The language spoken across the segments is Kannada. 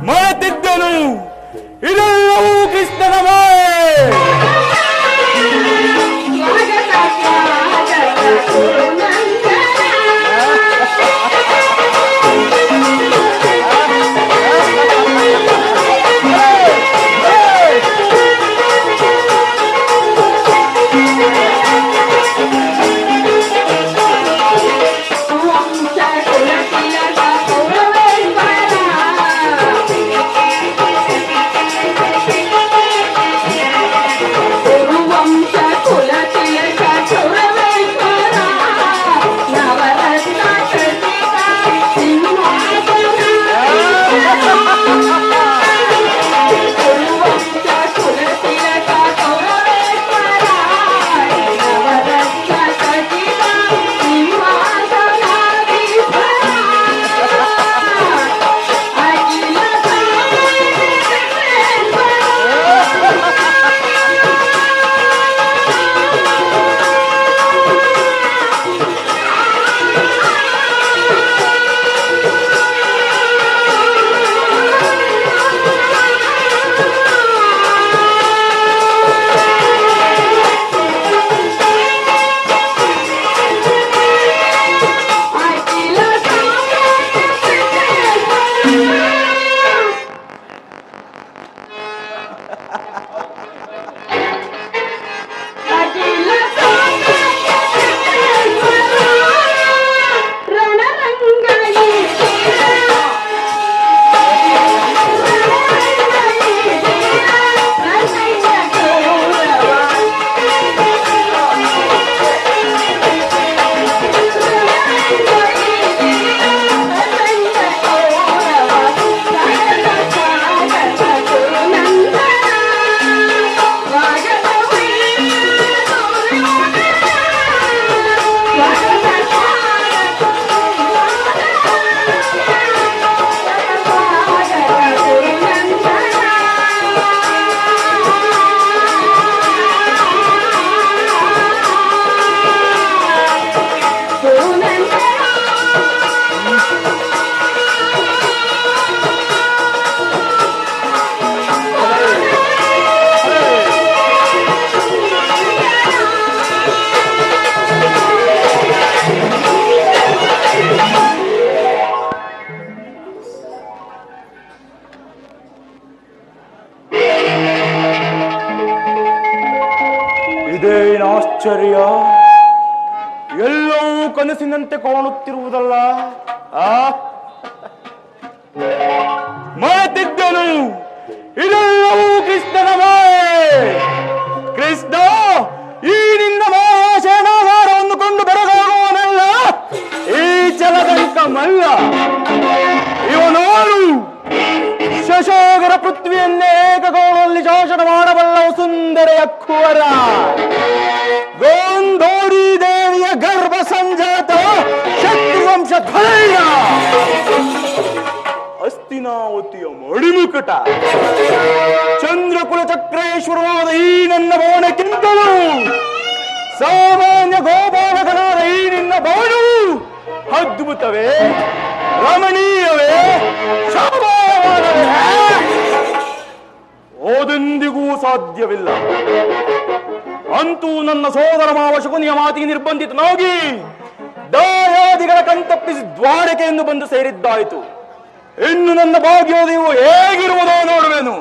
ಮರೆತಿದ್ದೆನು. ಇದೆಲ್ಲವೂ ಕೃಷ್ಣನ ಮಾಯೆ. ಆಶ್ಚರ್ಯ, ಎಲ್ಲವೂ ಕನಸಿನಂತೆ ಕಾಣುತ್ತಿರುವುದಲ್ಲ. ಮರೆತಿದ್ದನು, ಇದೆಲ್ಲವೂ ಕೃಷ್ಣನ ಮಾಯೆ. ಕೃಷ್ಣ ಈ ನಿನ್ನ ಮಾಯಾಶಯನಾಧಾರವನ್ನು ಕೊಂಡು ಬೆರಗಾಗುವನಲ್ಲ, ಈ ಚಲದಂಕ ಮಲ್ಲ. ಇವನಾರು ಶಶೋಗರ ಪೃಥ್ವಿಯನ್ನೇ ಏಕಗೋಳಲ್ಲಿ ಶಾಸನ ಮಾಡಬಲ್ಲ ಸುಂದರೆಯ ಕುವರ, ಗೋಂಧೋರಿ ದೇವಿಯ ಗರ್ಭ ಸಂಜಾತ ಶತ್ರುವಂಶ ಫಲಯ್ಯ, ಹಸ್ತಿನಾವತಿಯ ಮಡಿಮುಕಟ, ಚಂದ್ರಕುಲ ಚಕ್ರೇಶ್ವರವಾದ ಈ ನನ್ನ ಭವನಕ್ಕಿಂತಲೂ ಸಾಮಾನ್ಯ ಗೋಪಾಲಕನಾದ ಈ ನಿನ್ನ ಭವನವು ಅದ್ಭುತವೇ, ರಮಣೀಯವೇ, ಶೋಭಾಯಮಾನವೇ? ಓದೆಂದಿಗೂ ಸಾಧ್ಯವಿಲ್ಲ. ಅಂತೂ ನನ್ನ ಸೋದರ ಮಾವ ಶಕುನಿಯ ಮಾತಿಗೆ ನಿರ್ಬಂಧಿತನಾಗಿ ದಾಯಾದಿಗಳ ಕಣ್ತಪ್ಪಿಸಿ ದ್ವಾರಕೆಯನ್ನು ಬಂದು ಸೇರಿದ್ದಾಯಿತು. ಇನ್ನು ನನ್ನ ಭಾಗ್ಯೋದಯವು ಹೇಗಿರುವುದೋ ನೋಡುವೆನು.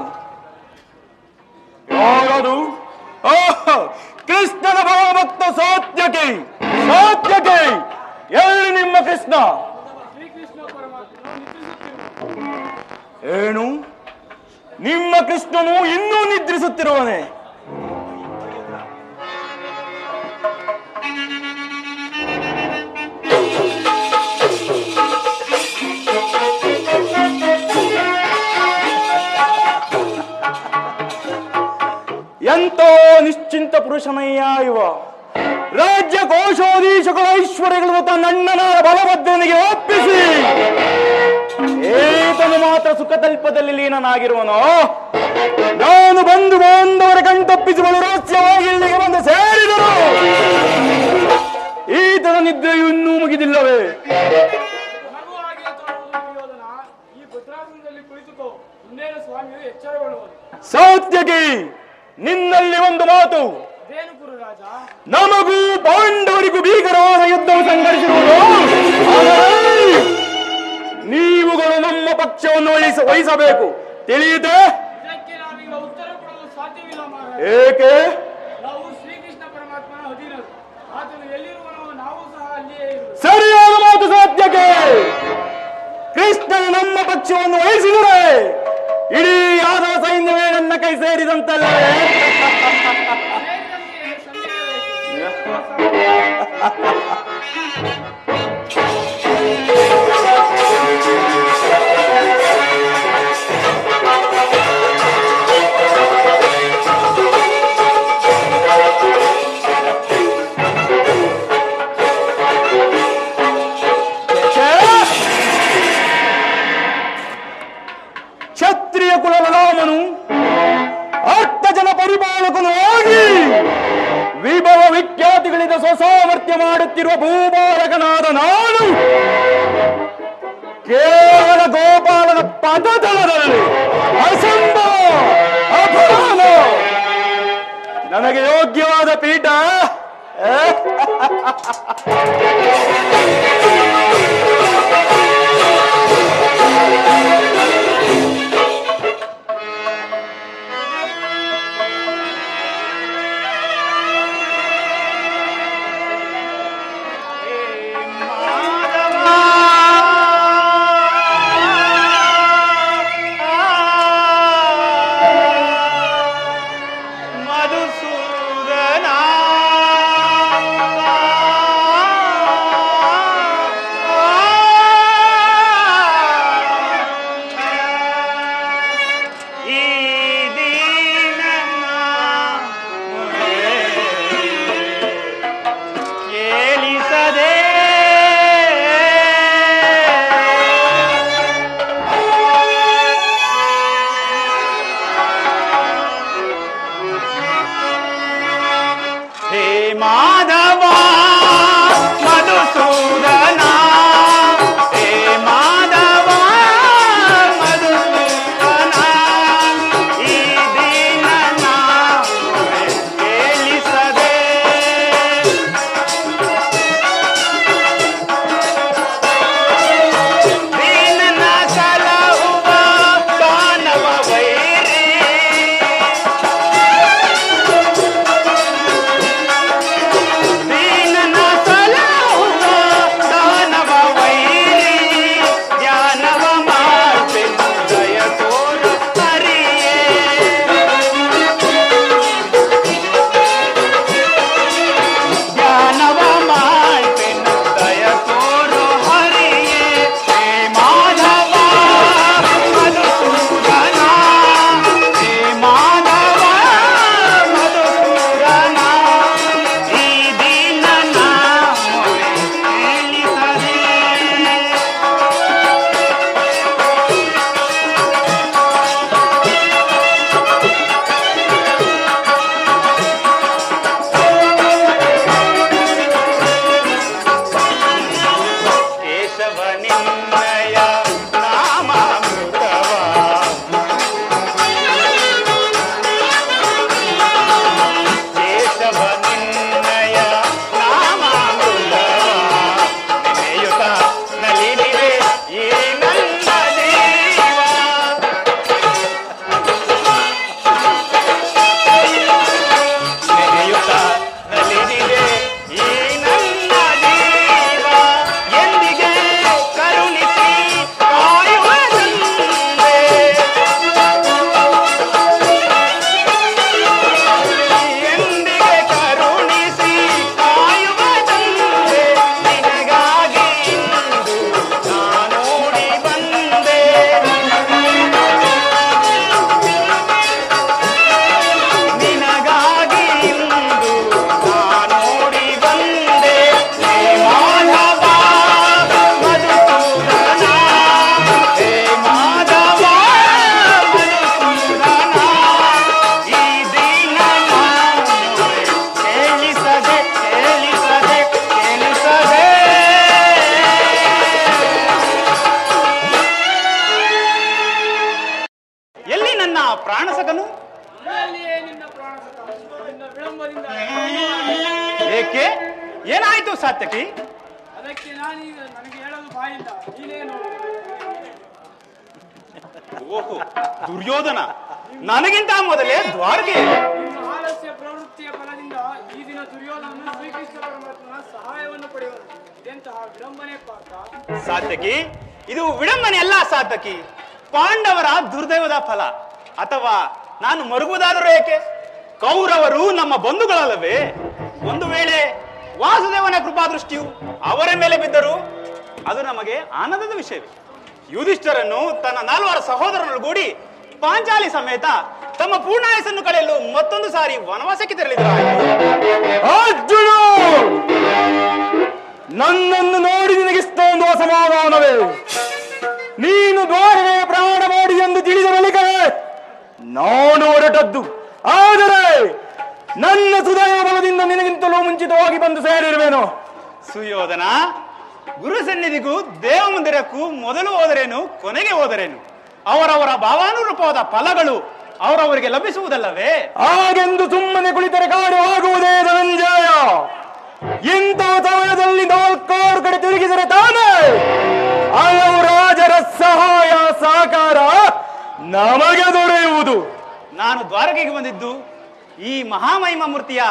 ಯಾರದು? ಕೃಷ್ಣನ ಭಾವಭಕ್ತ ಸಾತ್ಯಕಿ. ಸಾತ್ಯಕಿ, ಎಲ್ಲಿ ನಿಮ್ಮ ಕೃಷ್ಣ? ಏನು, ನಿಮ್ಮ ಕೃಷ್ಣನು ಇನ್ನೂ ನಿದ್ರಿಸುತ್ತಿರುವನೆ? ಎಂತೋ ನಿಶ್ಚಿಂತ ಪುರುಷನಯ್ಯ ಇವ. ರಾಜ್ಯ ಕೋಶಾಧೀಶಗಳ ಐಶ್ವರ್ಯಗಳನ್ನು ತನ್ನಣ್ಣನ ಬಲಭದ್ರನಿಗೆ ಒಪ್ಪಿಸಿ ಏತನು ಮಾತ್ರ ಸುಖತಲ್ಪದಲ್ಲಿ ಲೀನನಾಗಿರುವನೋ. ನಾನು ಬಂದು ಬಾಂಧವರ ಕಣ್ತಪ್ಪಿಸಿಕೊಂಡು ರಹಸ್ಯವಾಗಿ ಇಲ್ಲಿಗೆ ಬಂದು ಸೇರಿದರು. ಈತನ ನಿದ್ರೆಯು ಇನ್ನೂ ಮುಗಿದಿಲ್ಲವೇ? ಸಿಂಹಾಸನದಲ್ಲಿ ಕುಳಿತುಕೋ. ಇನ್ನೇನು ಸ್ವಾಮಿಯು ಎಚ್ಚರಗೊಳ್ಳುವುದು. ಸಾತ್ಯಕಿ, ನಿನ್ನಲ್ಲಿ ಒಂದು ಮಾತು. ಅದೇನು ಗುರುರಾಜ? ನಮಗೂ ಪಾಂಡವರಿಗೂ ಭೀಕರವಾದ ಯುದ್ಧವು ಸಂಘಟಿಸಿರುವುದು. ನೀವುಗಳು ನಮ್ಮ ಪಕ್ಷವನ್ನು ವಹಿಸಬೇಕು, ತಿಳಿಯಿತೆ? ಇದಕ್ಕೆ ನಾವೀಗ ಉತ್ತರ ಕೊಡಲು ಸಾಧ್ಯವಿಲ್ಲ ಮಹಾರಾಜ. ಏಕೆ? ನಾವು ಶ್ರೀಕೃಷ್ಣ ಪರಮಾತ್ಮನ ಅಧೀನರು. ಆತನು ಎಲ್ಲಿರುವನೋ ನಾವು ಸಹ ಅಲ್ಲಿಯೇ ಇರುವುದು. ಸರಿಯಾದ ಮಾತು ಸಾತ್ಯಕೆ. ಕೃಷ್ಣನು ನಮ್ಮ ಪಕ್ಷವನ್ನು ವಹಿಸಿದರೆ ಇಡೀ ಯಾದವ ಸೈನ್ಯವೇ ನನ್ನ ಕೈ ಸೇರಿದಂತಲ್ಲವೇ? ಕ್ಷತ್ರಿಯ ಕುಲದ ರಾಮನು ಅರ್ಥಜನ ಪರಿಪಾಲಕನು ಆಗಿ ವಿಭವ ವಿಖ್ಯಾತಿಗಳಿಂದ ಸ್ವಸಾಮರ್ಥ್ಯ ಮಾಡುತ್ತಿರುವ ಭೂಪಾಲಕನಾದ ನಾನು ಕೇವಲ ಗೋಪಾಲನ ಪದತಲದಲ್ಲಿ ಅಸಂಭವ ಅಪಮಾನ. ನನಗೆ ಯೋಗ್ಯವಾದ ಪೀಠ ಪ್ರಾಣಸಕನು? ಇದರಲ್ಲಿಯೇ ನಿನ್ನ ಪ್ರಾಣಸಕ ನಿನ್ನ ವಿಳಂಬದಿಂದ ಏಕೆ? ಏನಾಯ್ತು ಸಾತ್ಯಕಿ? ಅದಕ್ಕೆ ನಾನೀಗ ನನಗೆ ಹೇಳಲು ಬಾಯಿಲ್ಲ, ನೀನೇ ನೋಡು. ಓಹೋ, ದುರ್ಯೋಧನ ನನಗಿಂತ ಮೊದಲೇ ದ್ವಾರಕೆ. ನಿಮ್ಮ ಆಲಸ್ಯ ಪ್ರವೃತ್ತಿಯ ಫಲದಿಂದ ಈ ದಿನ ದುರ್ಯೋಧನನು ಶ್ರೀಕೃಷ್ಣ ಪರಮಾತ್ಮನ ಸಹಾಯವನ್ನು ಪಡೆಯುವನು. ಇದೆಂತಹ ವಿಡಂಬನೆ ಪಾತ್ರ. ಸಾತ್ಯಕಿ, ಇದು ವಿಡಂಬನೆ ಅಲ್ಲ ಸಾತ್ಯಕಿ, ಪಾಂಡವರ ದುರ್ದೈವದ ಫಲ. ಅಥವಾ ನಾನು ಮರುಗುವುದಾದರೂ ಏಕೆ? ಕೌರವರು ನಮ್ಮ ಬಂಧುಗಳಲ್ಲವೇ? ಒಂದು ವೇಳೆ ವಾಸುದೇವನ ಕೃಪಾದೃಷ್ಟಿಯು ಅವರ ಮೇಲೆ ಬಿದ್ದರು ಅದು ನಮಗೆ ಆನಂದದ ವಿಷಯವೇ. ಯುಧಿಷ್ಠರನ್ನು ತನ್ನ 4 ಸಹೋದರರೊಳಗೂಡಿ ಪಾಂಚಾಲಿ ಸಮೇತ ತಮ್ಮ ಪೂರ್ಣಾಯಸನ್ನು ಕಳೆಯಲು ಮತ್ತೊಂದು ಸಾರಿ ವನವಾಸಕ್ಕೆ ತೆರಳಿದರು. ಅರ್ಜುನ, ನನ್ನನ್ನು ನೋಡಿ ನಿನಗಿಷ್ಟೊಂದು ಅಸಮಾಧಾನವೇ? ನೀನು ದ್ವಾರಕೆ ಪ್ರಯಾಣ ಮಾಡಿ ಎಂದು ತಿಳಿದ ಬಳಿಕ ನಾನು ಹೊರಟದ್ದು. ಆದರೆ ನನ್ನ ಸುದೈವ ಬಲದಿಂದ ನಿನಗಿಂತಲೂ ಮುಂಚಿತವಾಗಿ ಬಂದು ಸೇರಿರುವೆನು. ಸುಯೋಧನ, ಗುರು ಸನ್ನಿಧಿಗೂ ದೇವ ಮಂದಿರಕ್ಕೂ ಮೊದಲು ಹೋದರೇನು, ಕೊನೆಗೆ ಹೋದರೇನು? ಅವರವರ ಭಾವಾನುರೂಪವಾದ ಫಲಗಳು ಅವರವರಿಗೆ ಲಭಿಸುವುದಲ್ಲವೇ? ಹಾಗೆಂದು ಸುಮ್ಮನೆ ಕುಳಿತರೆ ಕಾರ್ಯ ಆಗುವುದೇ ಧನಂಜಯ. ಇಂಥ ಸಮಯದಲ್ಲಿ 4 ಕಡೆ ತಿರುಗಿದರೆ ತಾನೇ ಹಲವು ರಾಜರ ಸಹಾಯ ಸಹಕಾರ ನಮಗೆ ದೊರೆಯುವುದು. ನಾನು ದ್ವಾರಕೆಗೆ ಬಂದಿದ್ದು ಈ ಮಹಾಮಹಿಮ ಮೂರ್ತಿಯ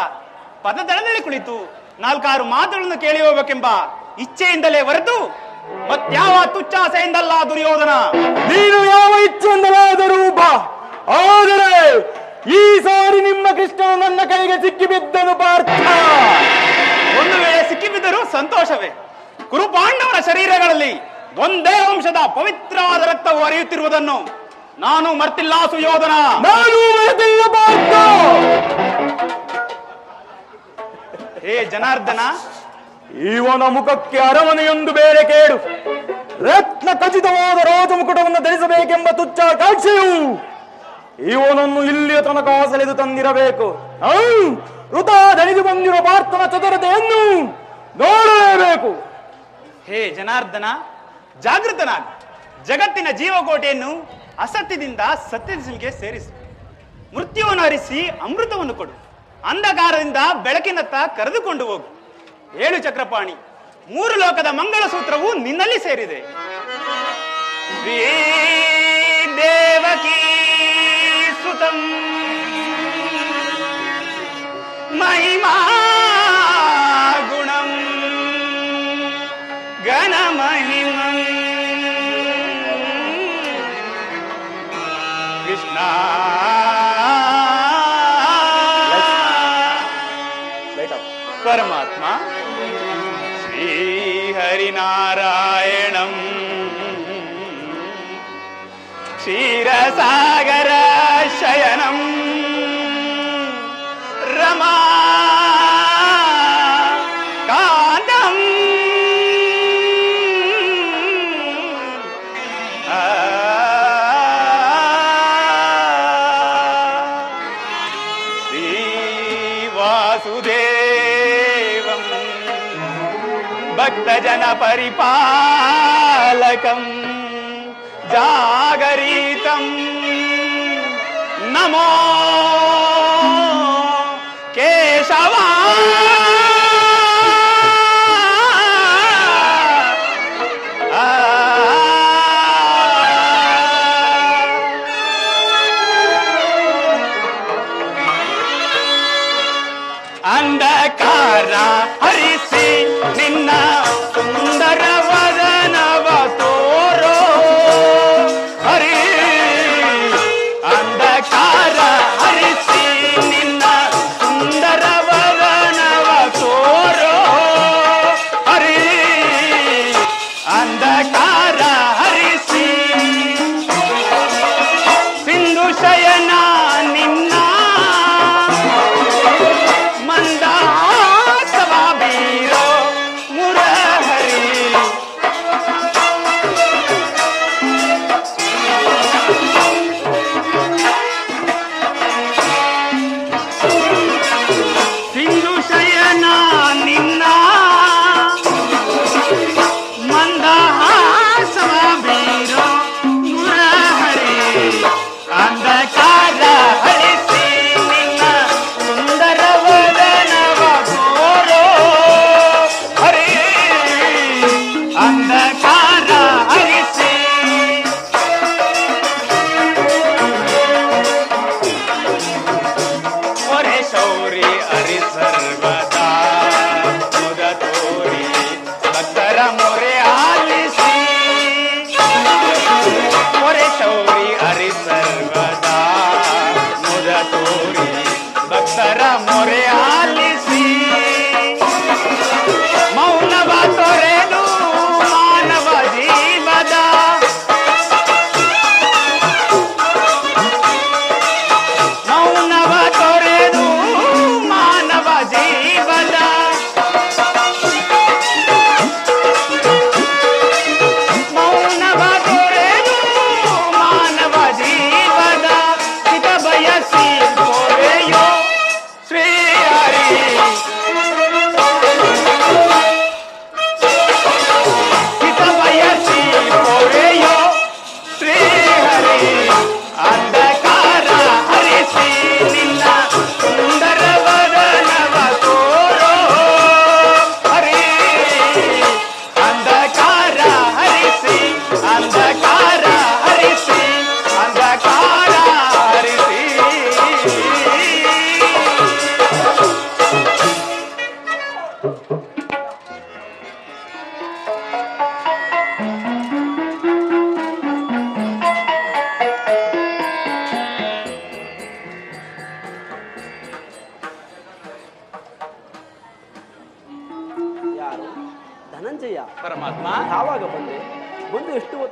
ಪದದಳದಲ್ಲಿ ಕುಳಿತು 4 ಮಾತುಗಳನ್ನು ಕೇಳಿ ಹೋಗಬೇಕೆಂಬ ಇಚ್ಛೆಯಿಂದಲೇ ಹೊರತು ಮತ್ಯಾವ ತುಚ್ಛಾಸೆಯಿಂದಲ್ಲ ದುರ್ಯೋಧನ. ನೀನು ಯಾವ ಇಚ್ಛೆಯಿಂದಲಾದರೂ ಬಾ, ಆದರೆ ಈ ಸಾರಿ ನಿಮ್ಮ ಕೃಷ್ಣನು ನನ್ನ ಕೈಗೆ ಸಿಕ್ಕಿಬಿದ್ದನು ಪಾರ್ಥ. ಒಂದು ವೇಳೆ ಸಿಕ್ಕಿಬಿದ್ದರೂ ಸಂತೋಷವೇ. ಕುರುಪಾಂಡವರ ಶರೀರಗಳಲ್ಲಿ ಒಂದೇ ವಂಶದ ಪವಿತ್ರವಾದ ರಕ್ತವು ಹರಿಯುತ್ತಿರುವುದನ್ನು ನಾನು ಮರ್ತಿಲ್ಲ ಸುಯೋಧನ. ನಾನು ಮರೆತಿಲ್ಲ ಪಾರ್ಥ. ಹೇ ಜನಾರ್ದನ, ಇವನ ಮುಖಕ್ಕೆ ಅರಮನೆಯೊಂದು ಬೇರೆ ಕೇಡು. ರತ್ನ ಖಚಿತವಾದ ರಾಜಮುಕುಟವನ್ನು ಧರಿಸಬೇಕೆಂಬ ತುಚ್ಛಾಕಾಂಕ್ಷೆಯು ಇವನನ್ನು ಇಲ್ಲಿಯ ತನಕ ಸೆಳೆದು ತಂದಿರಬೇಕು. ಋತ ಧರಿದು ಬಂದಿರುವ ಪಾರ್ಥನ ಚತುರತೆಯನ್ನು ನೋಡಲೇಬೇಕು. ಹೇ ಜನಾರ್ದನ, ಜಾಗೃತನಾಗ. ಜಗತ್ತಿನ ಜೀವಕೋಟೆಯನ್ನು ಅಸತ್ಯದಿಂದ ಸತ್ಯಕ್ಕೆ ಸೇರಿಸು. ಮೃತ್ಯುವನ್ನು ಹರಿಸಿ ಅಮೃತವನ್ನು ಕೊಡು. ಅಂಧಕಾರದಿಂದ ಬೆಳಕಿನತ್ತ ಕರೆದುಕೊಂಡು ಹೋಗು. 7 ಚಕ್ರಪಾಣಿ 3 ಲೋಕದ ಮಂಗಳ ಸೂತ್ರವು ನಿನ್ನಲ್ಲಿ ಸೇರಿದೆ. ಶ್ರೀ ದೇವಕೀ ಸುತಂ ಮಹಿಮಾ ಗುಣಂ ಗಣ ಮಹಿಮಂ ಕೃಷ್ಣ ಪರಮಾತ್ಮ ಶ್ರೀ ಹರಿನಾರಾಯಣಂ ಕ್ಷೀರಸಾಗರ ಶಯನಂ ರಮಾ ಕಾಂತಂ ಶ್ರೀ ವಾಸುದೇವಂ ಭಕ್ತಜನ ಪರಿಪಾಲಕಂ ಜಾಗರಿತಂ ನಮೋ ಕೇಶವ. ಅಂಧಕಾರ ಹರಿಸಿ ನಿನ್ನ ಸುಂದರ ವದನವ ತೋರೋ ಹರಿ. ಅಂಧಕಾರ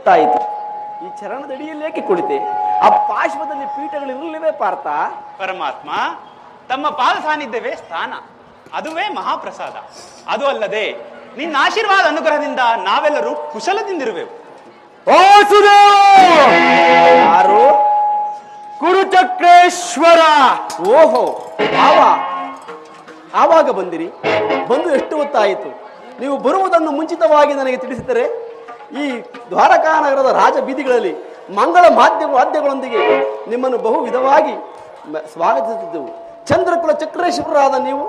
ಹೊತ್ತಾಯಿತು. ಈ ಚರಣದಡಿಯಲ್ಲಿ ಏಕೆ ಕುಳಿತೆ? ಆ ಪಾರ್ಶ್ವದಲ್ಲಿ ಪೀಠಗಳಿರಲಿವೆ ಪಾರ್ಥ? ಪರಮಾತ್ಮ, ತಮ್ಮ ಪಾದ ಸಾನ್ನಿಧ್ಯವೇ ಸ್ಥಾನ, ಅದುವೇ ಮಹಾಪ್ರಸಾದ. ಅದು ಅಲ್ಲದೆ ನಿನ್ನ ಆಶೀರ್ವಾದ ಅನುಗ್ರಹದಿಂದ ನಾವೆಲ್ಲರೂ ಕುಶಲದಿಂದಿರುವೆವು. ಯಾರು? ಕುರುಚಕ್ರೇಶ್ವರ. ಓಹೋ, ಆವಾಗ ಬಂದಿರಿ. ಬಂದು ಎಷ್ಟು ಹೊತ್ತಾಯಿತು? ನೀವು ಬರುವುದನ್ನು ಮುಂಚಿತವಾಗಿ ನನಗೆ ತಿಳಿಸಿದರೆ ಈ ದ್ವಾರಕಾ ನಗರದ ರಾಜ ಬೀದಿಗಳಲ್ಲಿ ಮಂಗಳ ವಾದ್ಯಗಳೊಂದಿಗೆ ನಿಮ್ಮನ್ನು ಬಹು ವಿಧವಾಗಿ ಸ್ವಾಗತಿಸುತ್ತಿದ್ದೆವು. ಚಂದ್ರಕುಲ ಚಕ್ರೇಶ್ವರರಾದ ನೀವು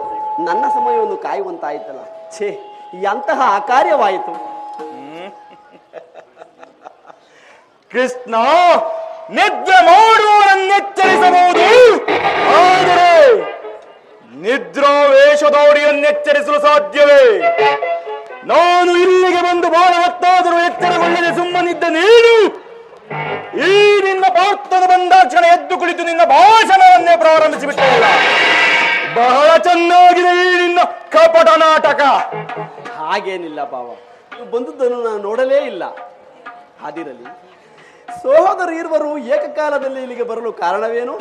ನನ್ನ ಸಮಯವನ್ನು ಕಾಯುವಂತಾಯಿತಲ್ಲ. ಛೇ, ಎಂತಹ ಅಕಾರ್ಯವಾಯಿತು. ಕೃಷ್ಣ, ನಿದ್ರೆ ಮಾಡುವವರನ್ನೆಚ್ಚರಿಸಬಹುದು, ಆದರೆ ನಿದ್ರಾವೇಶದೋಡಿಯನ್ನೆಚ್ಚರಿಸಲು ಸಾಧ್ಯವೇ? ನಾನು ಇಲ್ಲಿಗೆ ಬಂದು ಬಹಳ ಹೊತ್ತಾದರೂ ಎಚ್ಚರಗೊಳ್ಳದೆ ಸುಮ್ಮನಿದ್ದ ನೀನು ಈ ನಿನ್ನ ಪಾರ್ಥನ ಬಂದಾಕ್ಷಣ ಎದ್ದು ಕುಳಿತು ನಿನ್ನ ಭಾಷಣವನ್ನೇ ಪ್ರಾರಂಭಿಸಿಬಿಟ್ಟಲ್ಲ. ಬಹಳ ಚೆನ್ನಾಗಿದೆ ಈ ನಿನ್ನ ಕಪಟ ನಾಟಕ. ಹಾಗೇನಿಲ್ಲ ಬಾವ, ನೀವು ಬಂದದ್ದನ್ನು ನಾನು ನೋಡಲೇ ಇಲ್ಲ. ಅದಿರಲಿ, ಸಹೋದರ ಇರುವರು ಏಕಕಾಲದಲ್ಲಿ ಇಲ್ಲಿಗೆ ಬರಲು ಕಾರಣವೇನು?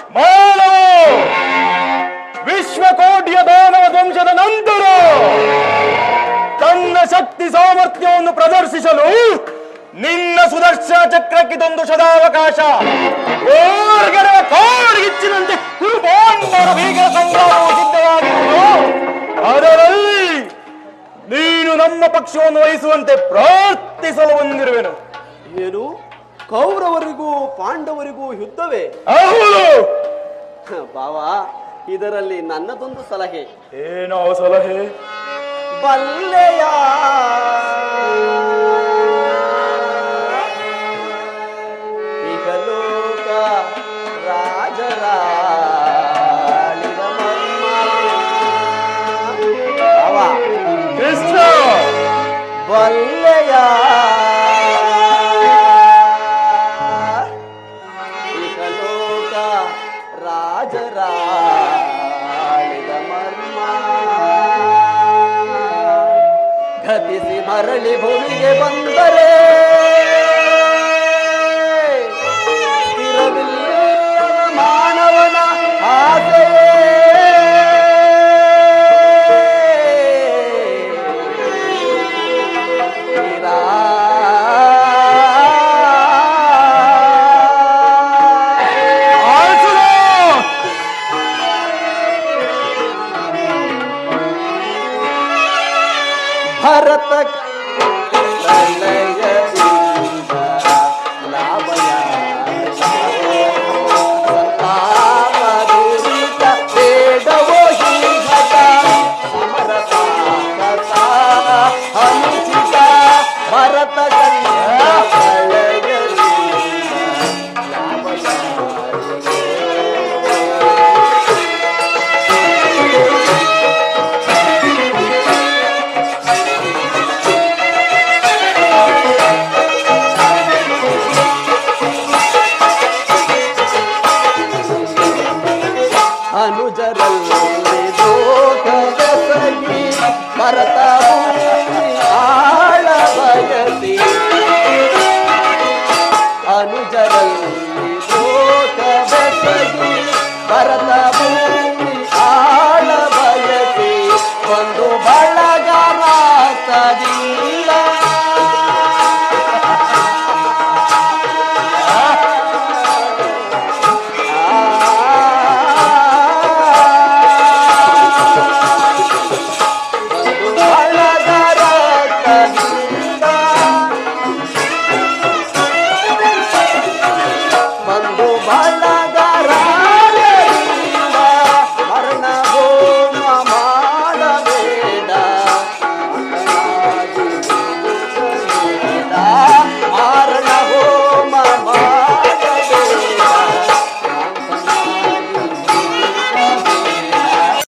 ವಿಶ್ವಕೋಟಿಯ ದಾನವ ಧ್ವಂಸದ ನಂತರ ತನ್ನ ಶಕ್ತಿ ಸಾಮರ್ಥ್ಯವನ್ನು ಪ್ರದರ್ಶಿಸಲು ನಿನ್ನ ಸುದರ್ಶನ ಚಕ್ರಕ್ಕಿದೊಂದು ಸದಾವಕಾಶ. ಕಾಡಿಗಿಚ್ಚಿನಂತೆ ಕುರುಪಾಂಡವರ ಭೀಕರ ಸಂಗ್ರಾಮವು ಸಿದ್ಧವಾಗಿರುವುದು. ಅದರಲ್ಲಿ ನೀನು ನಮ್ಮ ಪಕ್ಷವನ್ನು ವಹಿಸುವಂತೆ ಪ್ರಾರ್ಥಿಸಲು ಬಂದಿರುವೆನು. ಏನು, ಕೌರವರಿಗೂ ಪಾಂಡವರಿಗೂ ಯುದ್ಧವೇ? ಹೌದು ಬಾವ, ಇದರಲ್ಲಿ ನನ್ನದೊಂದು ಸಲಹೆ. ಏನೋ ಸಲಹೆ? ಬಲ್ಲೆಯ ಇಹಲೋಕ ರಾಜರಾಳಿದ ಮರ್ಮ. ಬಾವ, ಕೃಷ್ಣ, ಬಲ್ಲೆಯ ಇಹಲೋಕ ರಾಜರಾಳಿದ ಮರ್ಮ. ಗತಿಸಿ ಮರಳಿ ಭೂಮಿಗೆ ಬಂದರೆ ಸ್ಥಿರವಿಲ್ಲದ ಮಾನವನ ಆಸೆಯೇ. ಭರತ ಪ್ರಲಯದಿಂದ ಲಾಭಯ ಸಂತಾಪದುರಿತ ಬೇಡವೋ ಹಿಂಸಕ ಸಮರತ ಹಂಸಿತ ಭರತ ಕನ್ಯಾ ಪ್ರಳಯದಿಂದ ಲಾಭಯ. ಅನುಜರಲ್ಲಿ ದೋಷವೆಸಗಿ ಭರತ ಭೂಮಿ ಆಳ ಬಯಸಿ. ಅನುಜರಲ್ಲಿ ದೋಷವೆಸಗಿ ಭರತ